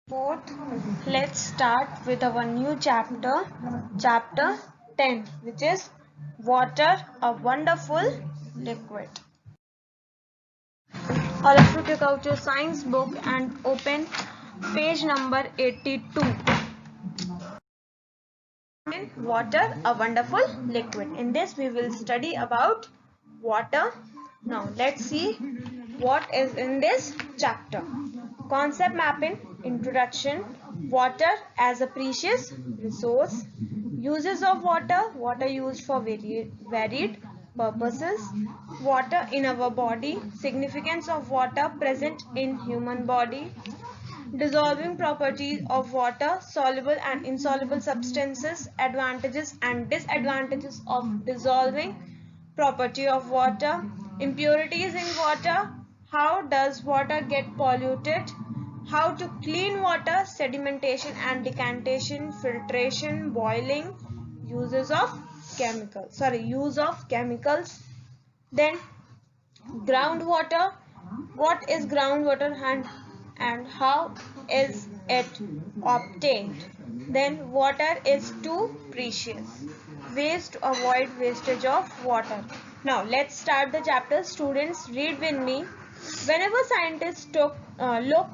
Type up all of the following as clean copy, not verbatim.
Fourth, let's start with our new chapter, chapter 10, which is Water, a Wonderful Liquid. All of you take out your science book and open page number 82. Water, a wonderful liquid. In this we will study about water. Now let's see what is in this chapter. Concept mapping, introduction, water as a precious resource, uses of water, water used for varied purposes, water in our body, significance of water present in human body, dissolving properties of water, soluble and insoluble substances, advantages and disadvantages of dissolving property of water, impurities in water, how does water get polluted, how to clean water, sedimentation and decantation, filtration, boiling, use of chemicals, then groundwater, what is groundwater and how is it obtained, then water is too precious, ways to avoid wastage of water. Now let's start the chapter. Students, read with me. Whenever scientists look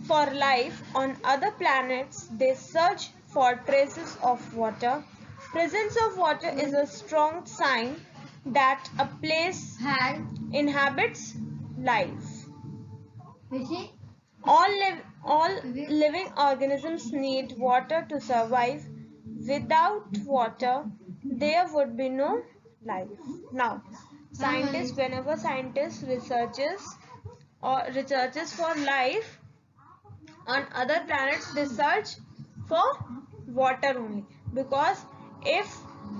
for life on other planets, they search for traces of water. Presence of water is a strong sign that a place inhabits life. All living organisms need water to survive. Without water, there would be no life. Now, whenever scientists researches for life on other planets, they search for water only, because if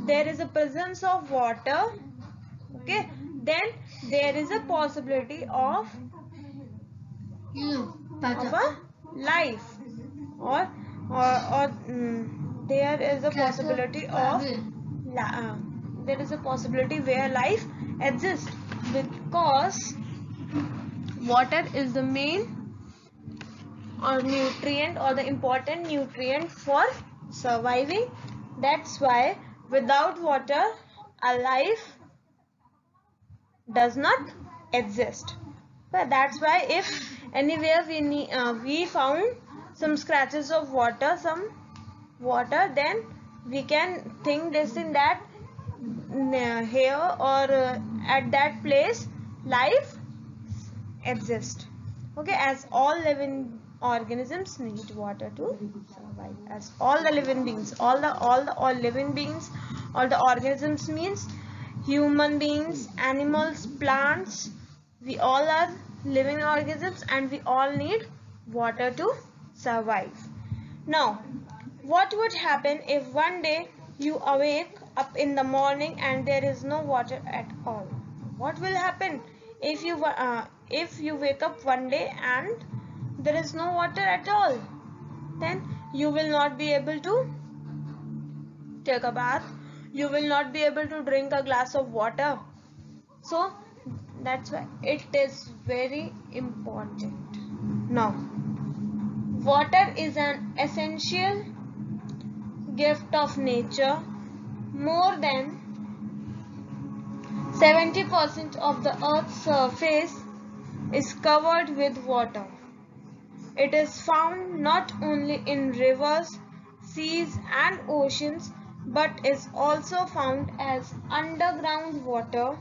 there is a presence of water, okay, then there is a possibility of a life, or there is a possibility of there is a possibility where life exists, because water is the main or nutrient or the important nutrient for surviving. That's why without water a life does not exist. But that's why if anywhere we found some scratches of water, then we can think this in that here or at that place life exists. Okay, as all living organisms need water to survive, as all the living beings, all living beings, all the organisms means human beings, animals, plants, we all are living organisms and we all need water to survive. Now, what would happen if one day you awake up in the morning and there is no water at all? What will happen if you wake up one day and there is no water at all? Then you will not be able to take a bath, you will not be able to drink a glass of water. So that's why it is very important. Now, water is an essential gift of nature. More than 70% of the earth's surface is covered with water. It is found not only in rivers, seas and oceans, but is also found as underground water.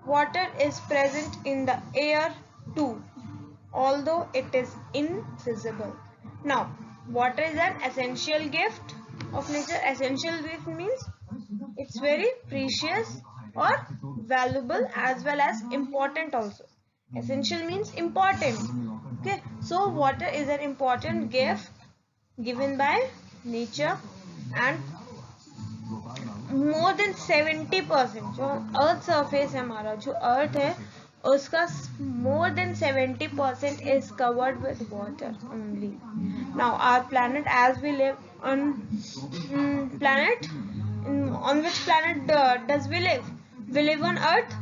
Water is present in the air too, although it is invisible. Now, water is an essential gift of nature. Essential gift means it's very precious or valuable as well as important also. Essential means important. Okay, so water is an important gift given by nature, and more than 70% जो earth surface है हमारा, जो अर्थ है उसका more than 70% is covered with water only. Now our planet, as we live on planet, on which planet does we live? We live on earth.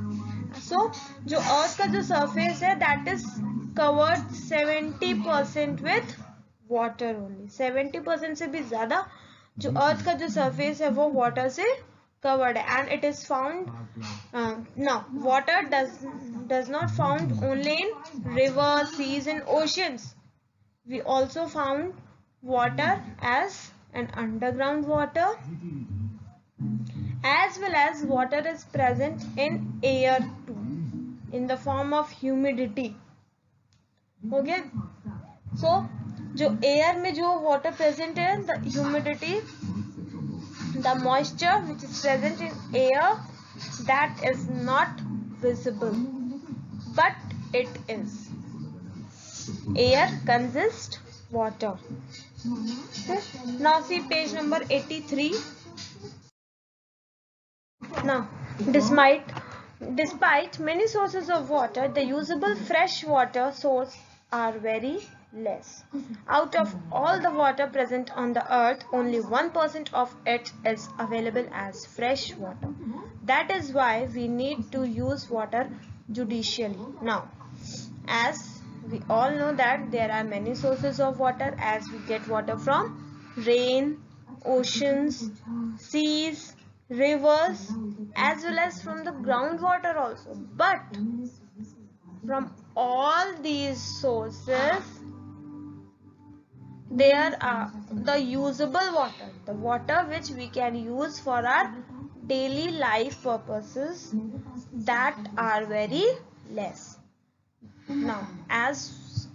So जो अर्थ का जो surface है that is covered 70% with water only. 70% से भी ज्यादा जो अर्थ का जो सरफेस है वो वाटर से covered है. And it is found now water does not found only in rivers, seas and oceans. We also found water as an underground water, as well as water is present in air too, in the form of humidity. Okay, so जो air में जो water present है, the humidity, the moisture which is present in air, that is not visible, but it is. Air consists water. Okay. Now see page number 83. Now, despite many sources of water, the usable fresh water source are very less. Out of all the water present on the earth, only 1% of it is available as fresh water. That is why we need to use water judiciously. Now, as we all know that there are many sources of water, as we get water from rain, oceans, seas, rivers, as well as from the groundwater also. But from all these sources, there are the usable water, the water which we can use for our daily life purposes, that are very less. Now, as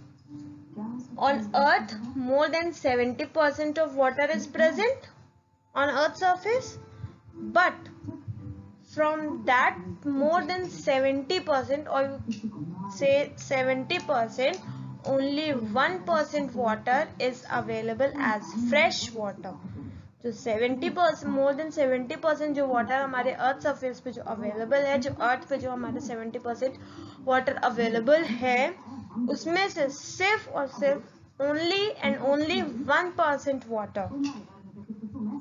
on earth more than 70% of water is present on earth's surface, but from that more than 70%, or say 70%, only 1% water is available as fresh water. जो 70%, more than 70% जो water हमारे earth surface पे जो available है, जो अर्थ पे जो हमारे 70% वाटर अवेलेबल है, उसमें से सिर्फ और सिर्फ only and only 1% water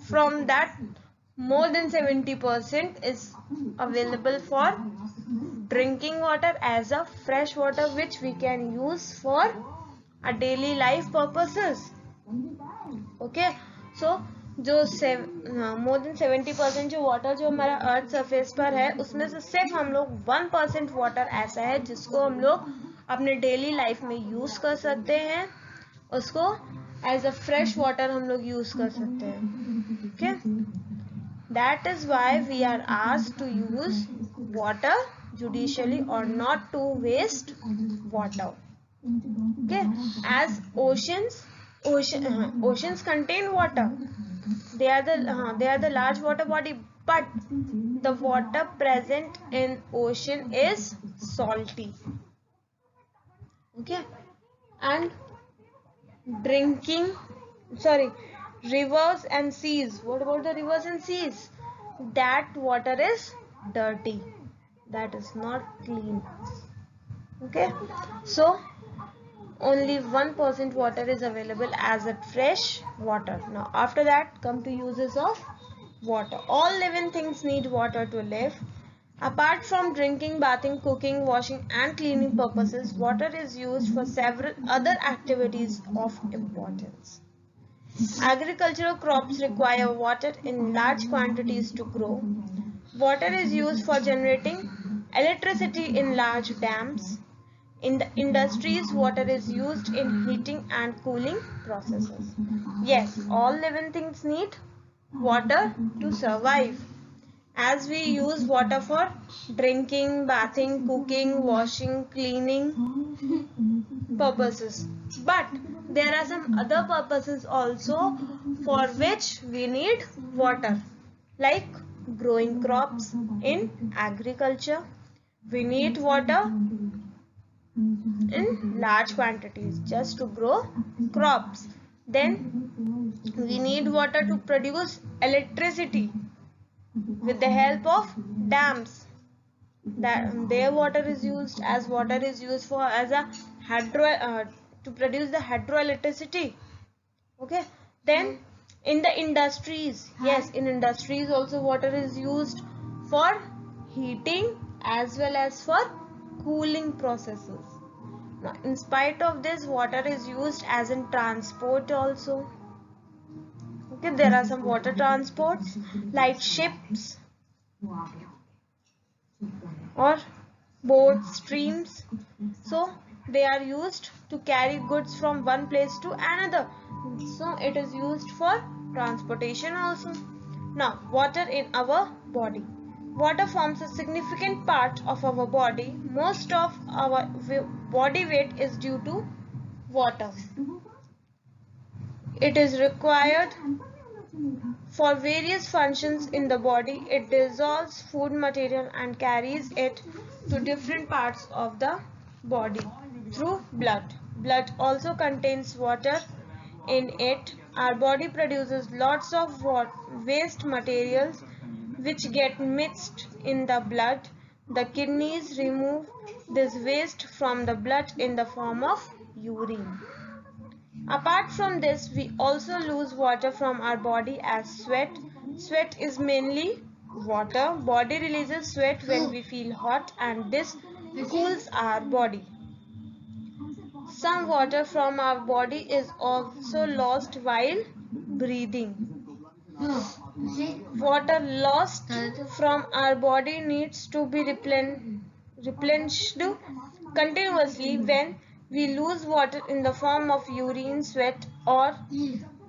from that more than 70% is available for drinking water as a fresh water, which we can use for our daily life purposes. Okay, so जो more than 70% जो water जो हमारा earth surface पर है, उसमें से सिर्फ हम लोग 1% वाटर ऐसा है जिसको हम लोग अपने डेली लाइफ में यूज कर सकते हैं, उसको एज अ फ्रेश वाटर हम लोग यूज कर सकते हैं. Okay, that is why we are asked to use water judiciously or not to waste water. Okay, as oceans contain water, they are the large water body, but the water present in ocean is salty. Okay, and rivers and seas. What about the rivers and seas? That water is dirty. That is not clean. Okay, so only 1% water is available as a fresh water. Now after that, come to uses of water. All living things need water to live. Apart from drinking, bathing, cooking, washing and cleaning purposes, water is used for several other activities of importance. Agricultural crops require water in large quantities to grow. Water is used for generating electricity in large dams. In the industries, water is used in heating and cooling processes. Yes, all living things need water to survive. As we use water for drinking, bathing, cooking, washing, cleaning purposes. But there are some other purposes also for which we need water, like growing crops in agriculture. We need water in large quantities just to grow crops. Then we need water to produce electricity with the help of dams. That their water is used as for as a to produce the hydroelectricity. Okay, then in the industries, yes, in industries also water is used for heating as well as for cooling processes. Now, in spite of this, water is used as in transport also. Okay, there are some water transports like ships or boats, streams. So they are used to carry goods from one place to another. So it is used for transportation also. Now, water in our body. Water forms a significant part of our body. Most of our body weight is due to water. It is required for various functions in the body. It dissolves food material and carries it to different parts of the body through blood. Blood also contains water in it. Our body produces lots of waste materials which get mixed in the blood. The kidneys remove this waste from the blood in the form of urine. Apart from this, we also lose water from our body as sweat. Sweat is mainly water. Body releases sweat when we feel hot, and this cools our body. Some water from our body is also lost while breathing. Water lost from our body needs to be replenished continuously. When we lose water in the form of urine, sweat, or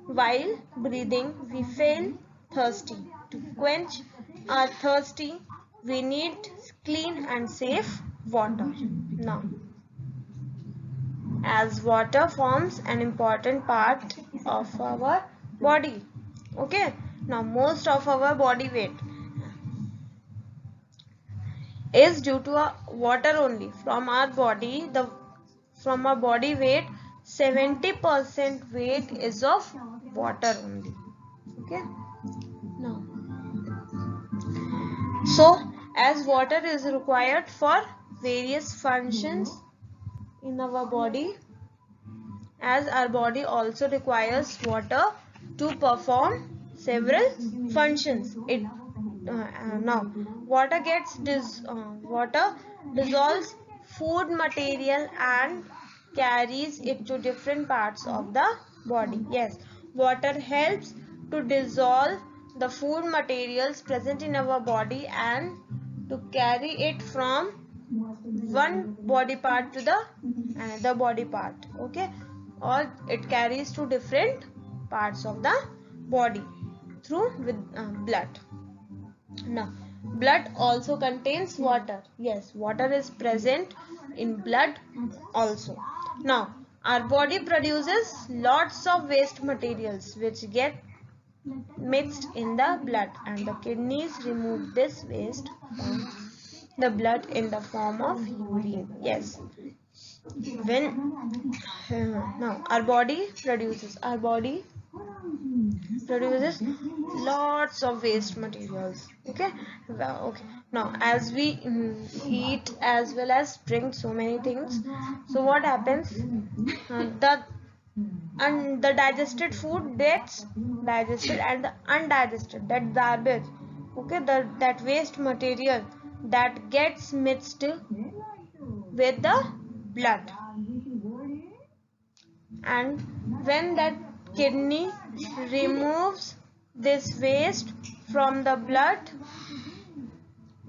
while breathing, we feel thirsty. To quench our thirsty, we need clean and safe water. Now, as water forms an important part of our body. Okay, now most of our body weight is due to water only. From our body weight, 70% weight is of water only. Okay, now so as water is required for various functions in our body, as our body also requires water to perform several functions. Now water dissolves food material and carries it to different parts of the body. Yes, water helps to dissolve the food materials present in our body and to carry it from one body part to the another body part. Okay, or it carries to different parts of the body through blood. Now, blood also contains water. Yes, water is present in blood also. Now, our body produces lots of waste materials which get mixed in the blood, and the kidneys remove this waste from the blood in the form of urine. Yes, when now our body produces lots of waste materials. Okay, okay, now as we eat as well as drink so many things, so what happens, the digested food gets digested, and the undigested, that garbage, okay, that waste material, that gets mixed with the blood, and when that kidney removes this waste from the blood,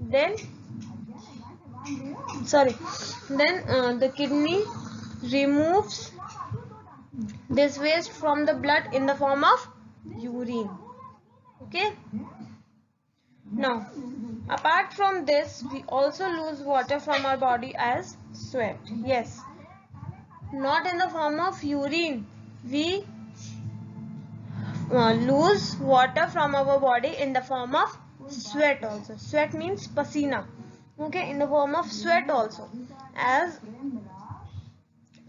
then the kidney removes this waste from the blood in the form of urine. Okay, now apart from this, we also lose water from our body as sweat. Yes, not in the form of urine. We lose water from our body in the form of sweat also. Sweat means pasina. Okay, in the form of sweat also, as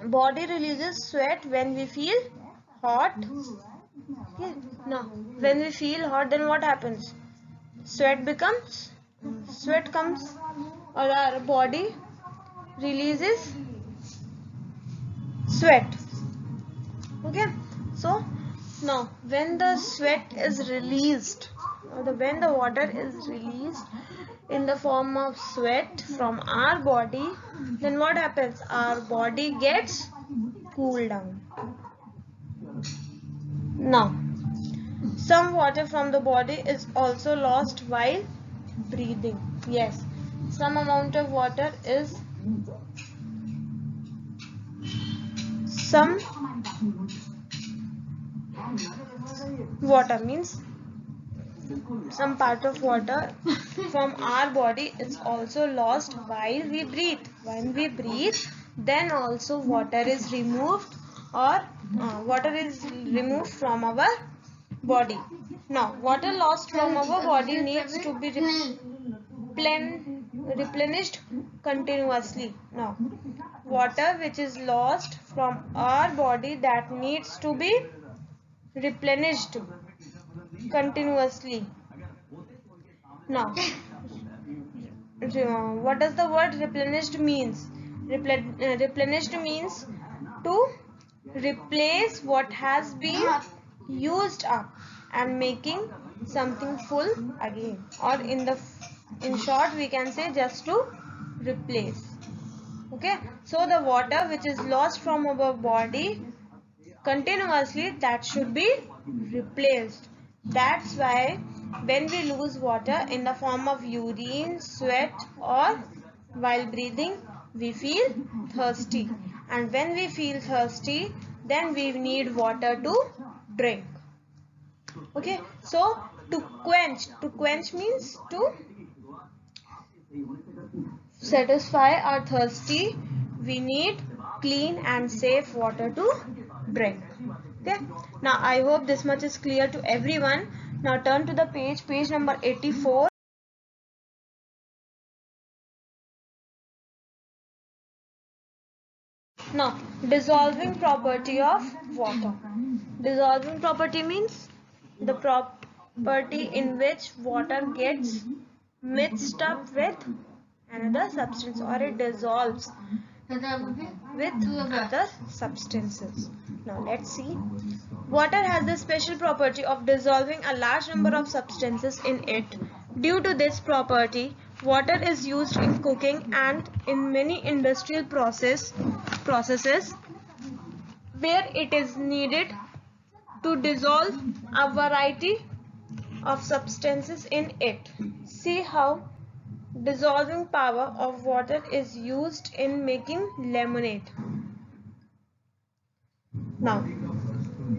body releases sweat when we feel hot. Okay, now when we feel hot, then what happens? Sweat comes, or our body releases sweat. Okay, so now when the sweat is released, or when the water is released in the form of sweat from our body, then what happens? Our body gets cooled down. Now, some water from the body is also lost while breathing. Yes, some amount of water is some water means some part of water from our body is also lost while we breathe. When we breathe, then also water is removed, or water is removed from our body. Now, water lost from our body needs to be replenished continuously. Now, water which is lost from our body, that needs to be replenished continuously. Now, what does the word replenished means? Replenished means to replace what has been used up and making something full again, or in short we can say just to replace. Okay, so the water which is lost from our body continuously, that should be replaced. That's why when we lose water in the form of urine, sweat, or while breathing, we feel thirsty. And when we feel thirsty, then we need water to drink. Okay, so to quench means to satisfy our thirsty, we need clean and safe water to drink. Okay, now I hope this much is clear to everyone. Now turn to the page number 84. Now, dissolving property of water. Dissolving property means the property in which water gets mixed up with another substance, or it dissolves with other substances. Now let's see. Water has the special property of dissolving a large number of substances in it. Due to this property, water is used in cooking and in many industrial processes where it is needed to dissolve a variety of substances in it. See how dissolving power of water is used in making lemonade. Now,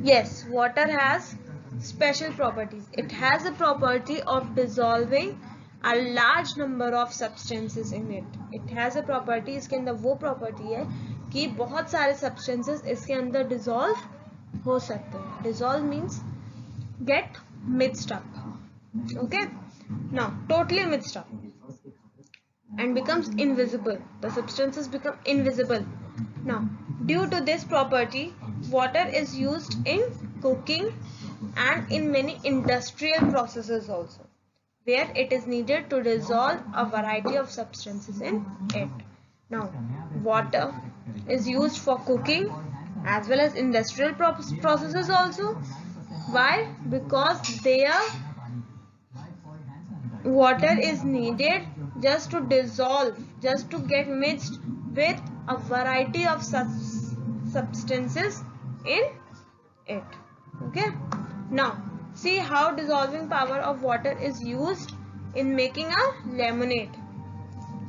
yes, water has special properties. It has a property of dissolving a large number of substances in it. It has a property, इसके अंदर वो property है कि बहुत सारे substances इसके अंदर dissolve हो सकते हैं. Dissolve means get mixed up. Okay? Now, totally mixed up and becomes invisible. The substances become invisible. Now, due to this property, water is used in cooking and in many industrial processes also, where it is needed to dissolve a variety of substances in it. Now, water is used for cooking as well as industrial processes also. Why? Because there water is needed just to dissolve, just to get mixed with a variety of substances in it. Okay, now see how dissolving power of water is used in making a lemonade.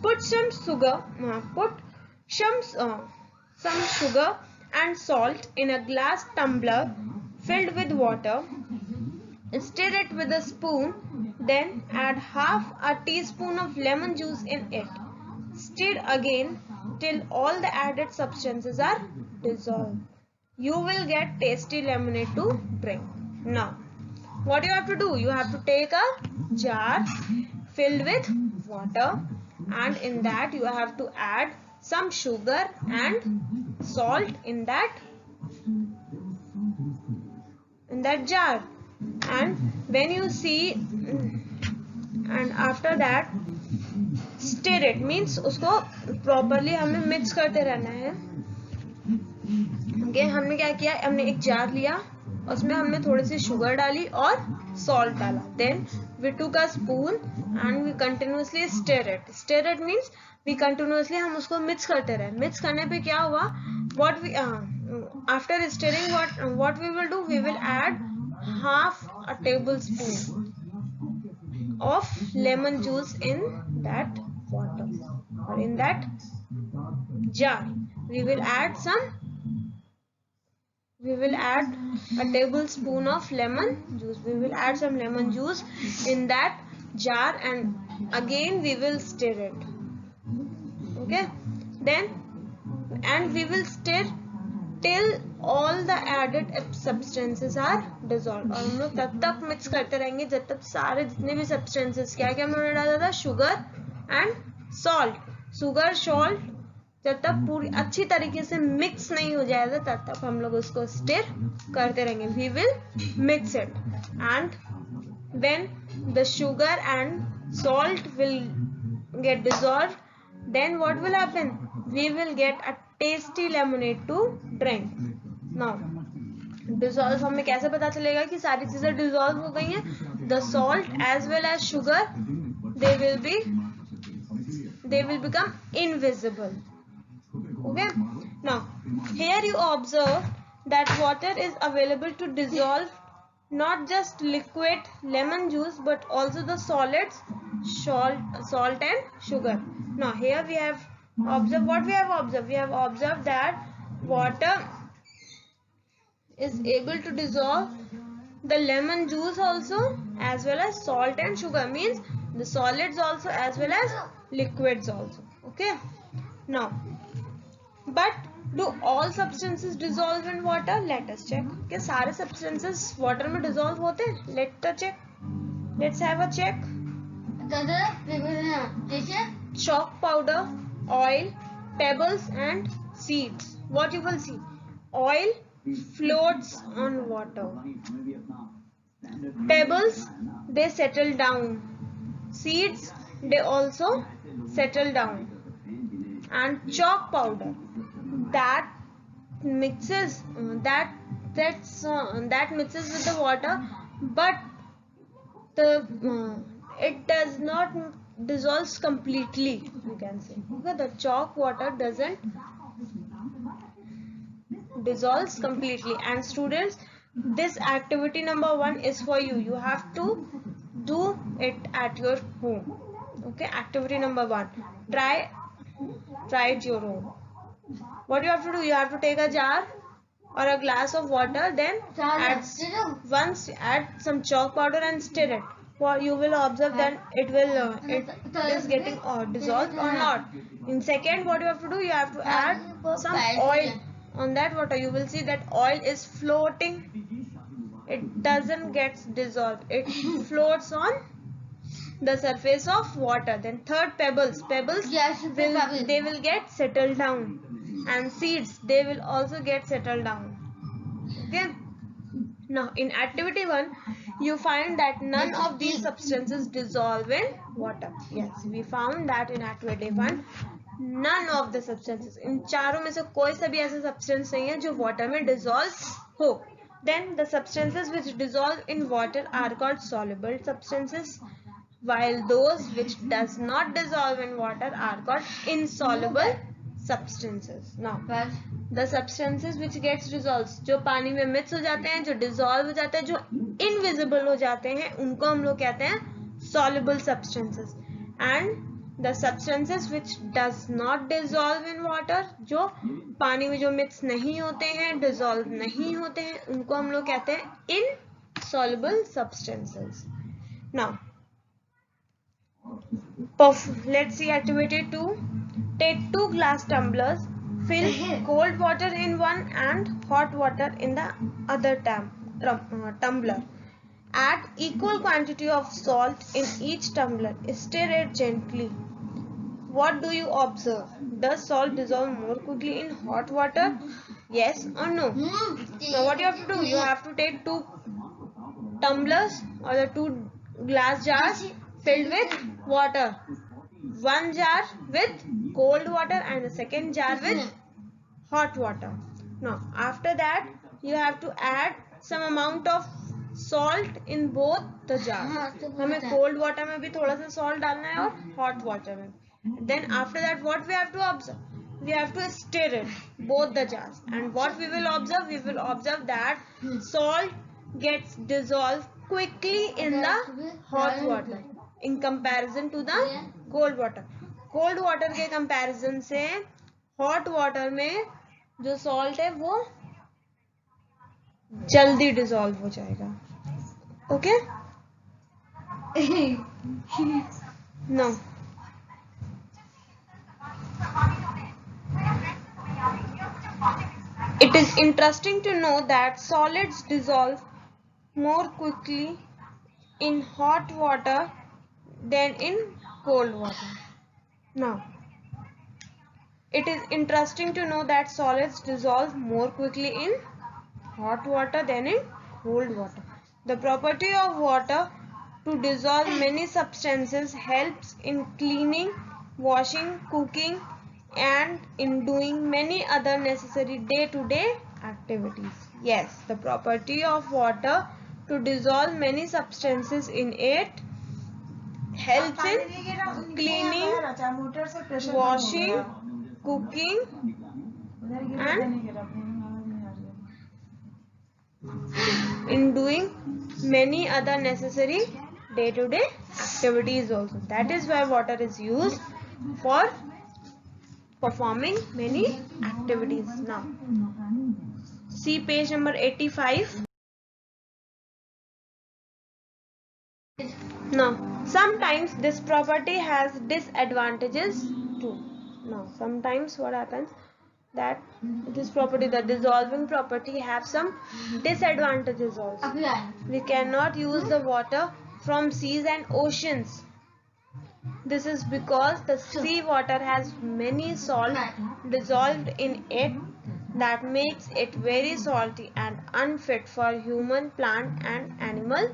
Put some sugar and salt in a glass tumbler filled with water. Stir it with a spoon, then add half a teaspoon of lemon juice in it. Stir again till all the added substances are dissolved. You will get tasty lemonade to drink. Now, what you have to do? You have to take a jar filled with water, and in that you have to add some sugar and salt in that jar. And when you see, and after that stir it, means उसको properly हमें mix करते रहना है. Okay, हमने क्या किया, हमने एक जार लिया, उसमें हमने थोड़ी सी शुगर डाली और salt डाला, then we took a spoon and we continuously stir it. Stir it means we continuously हम उसको mix करते रहे. Mix करने पे क्या हुआ? What we after stirring, what we will do? We will add half a tablespoon of lemon juice in that water or in that jar. We will add a tablespoon of lemon juice. We will add some lemon juice in that jar and again we will stir it. Okay, then and we will stir till all the added substances are dissolved. और हम लोग तब तक mix करते रहेंगे जब तक सारे जितने भी substances, क्या क्या हमने डाला था, sugar and salt, sugar salt जब तक पूरी अच्छी तरीके से मिक्स नहीं हो जाएगा तब तक हम लोग उसको स्टिर करते रहेंगे. We will mix it and when the sugar and salt will get dissolve, then what will happen? We will get a tasty lemonade to drink. Now dissolve हमें कैसे पता चलेगा कि सारी चीजें डिसॉल्व हो गई हैं? The salt as well as sugar, they will become invisible. Okay, now here you observe that water is available to dissolve not just liquid lemon juice but also the solids salt and sugar. Now here we have observed what we have observed. We have observed that water is able to dissolve the lemon juice also as well as salt and sugar, means the solids also as well as liquids also. Okay, now but do all substances dissolve in water? Let us check. क्या सारे substances water में dissolve होते हैं? Let's check. Let's have a check. Chalk powder, oil, pebbles and seeds. What you will see? Oil floats on water. Pebbles, they settle down. Seeds, they also settle down. And chalk powder, that mixes with the water, but it does not dissolves completely, you can say. Okay, the chalk water doesn't dissolves completely. And students, this activity number 1 is for you. You have to do it at your home. Okay, activity number 1. Try it your own. What you have to do? You have to take a jar or a glass of water, then add some chalk powder and stir it. Well, you will observe that it is getting dissolved or not. In second, what you have to do? You have to add some oil on that water. You will see that oil is floating. It doesn't get dissolved. It floats on the surface of water. Then third, pebbles they will get settled down, and seeds, they will also get settled down. Okay, now in activity 1 you find that none of these substances dissolve in water. Yes, we found that in activity 1 none of the substances, इन चारों में से कोई सा भी ऐसा substance नहीं है जो water में dissolve हो. Then the substances which dissolve in water are called soluble substances, while those which does not dissolve in water are called insoluble substances. Now the substances which gets dissolved, जो पानी में mix हो जाते हैं, जो dissolve हो जाते हैं, जो invisible हो जाते हैं, उनको हम लोग कहते हैं soluble substances. And the substances which does not dissolve in water, जो पानी में जो mix नहीं होते हैं, dissolve नहीं होते हैं, उनको हम लोग कहते हैं insoluble substances. Now let's see activity 2. Take 2 glass tumblers, fill cold water in one and hot water in the other tumbler. Add equal quantity of salt in each tumbler. Stir it gently. What do you observe? Does salt dissolve more quickly in hot water? Yes or no? Now what you have to do? You have to take 2 tumblers or the 2 glass jars filled with water. One jar with cold water and the second jar with hot water. Now after that you have to add some amount of salt in both the jars. हमें cold water में भी थोड़ा सा salt डालना है और hot water में. Then after that what we have to observe? We have to stir it, both the jars. And what we will observe? We will observe that salt gets dissolved quickly in the hot water in comparison to the cold water. Cold water के comparison से hot water में जो salt है वो जल्दी dissolve हो जाएगा. Okay no. It is interesting to know that solids dissolve more quickly in hot water than in cold water. Now, it is interesting to know that solids dissolve more quickly in hot water than in cold water. The property of water to dissolve many substances helps in cleaning, washing, cooking, and in doing many other necessary day-to-day activities. Yes, the property of water to dissolve many substances in it helps in cleaning, washing, cooking, and in doing many other necessary day-to-day activities also. That is why water is used for performing many activities. Now, see page number 85. Now, sometimes this property has disadvantages too. Now, sometimes what happens? That this property, the dissolving property, have some disadvantages also. We cannot use the water from seas and oceans. This is because the sea water has many salt dissolved in it that makes it very salty and unfit for human, plant and animal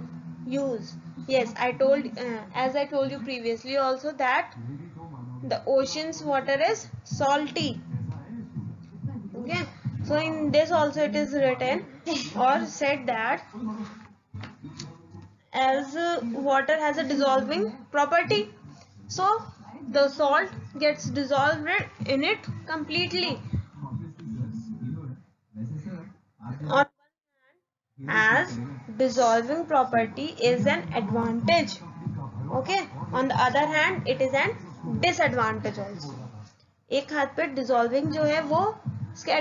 use. Yes, as I told you previously also that the ocean's water is salty. Okay, so in this also it is written or said that as water has a dissolving property, so the salt gets dissolved in it completely. On as dissolving property is an advantage, okay, on the other hand it is an disadvantage also. एक हाथ पे dissolving जो है वो इसका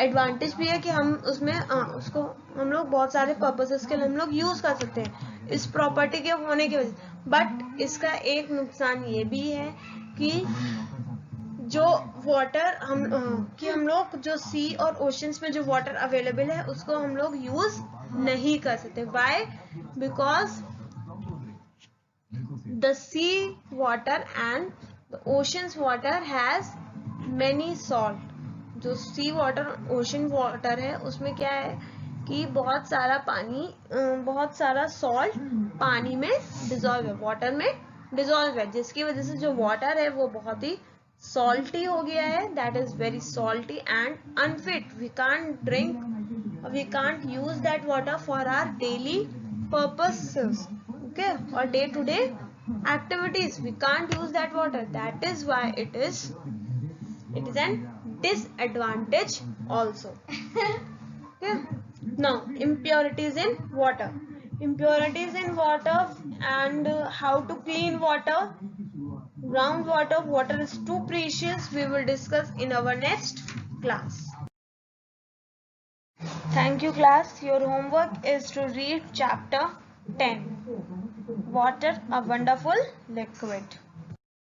advantage भी है कि हम उसमें उसको हम लोग बहुत सारे पर्पसेस के लिए हम लोग यूज कर सकते हैं इस प्रॉपर्टी के होने की वजह. बट इसका एक नुकसान ये भी है कि जो वाटर हम लोग जो सी और ओशंस में जो वाटर अवेलेबल है उसको हम लोग यूज नहीं कर सकते. Why? Because the sea water and the oceans water has many salt. जो सी वाटर ओशन वाटर है उसमें क्या है कि बहुत सारा पानी बहुत सारा सॉल्ट पानी में डिजॉल्व है, वाटर में डिजॉल्व है, जिसकी वजह से जो वाटर है वो बहुत ही सॉल्टी हो गया है. That is very salty and unfit. We can't drink, we can't use that water for our daily purposes, okay, और day to day activities. We can't use that water. That is why it is an disadvantage also. Okay. Now, impurities in water. Impurities in water and how to clean water. Groundwater. Water is too precious. We will discuss in our next class. Thank you, class. Your homework is to read chapter 10. Water, a wonderful liquid.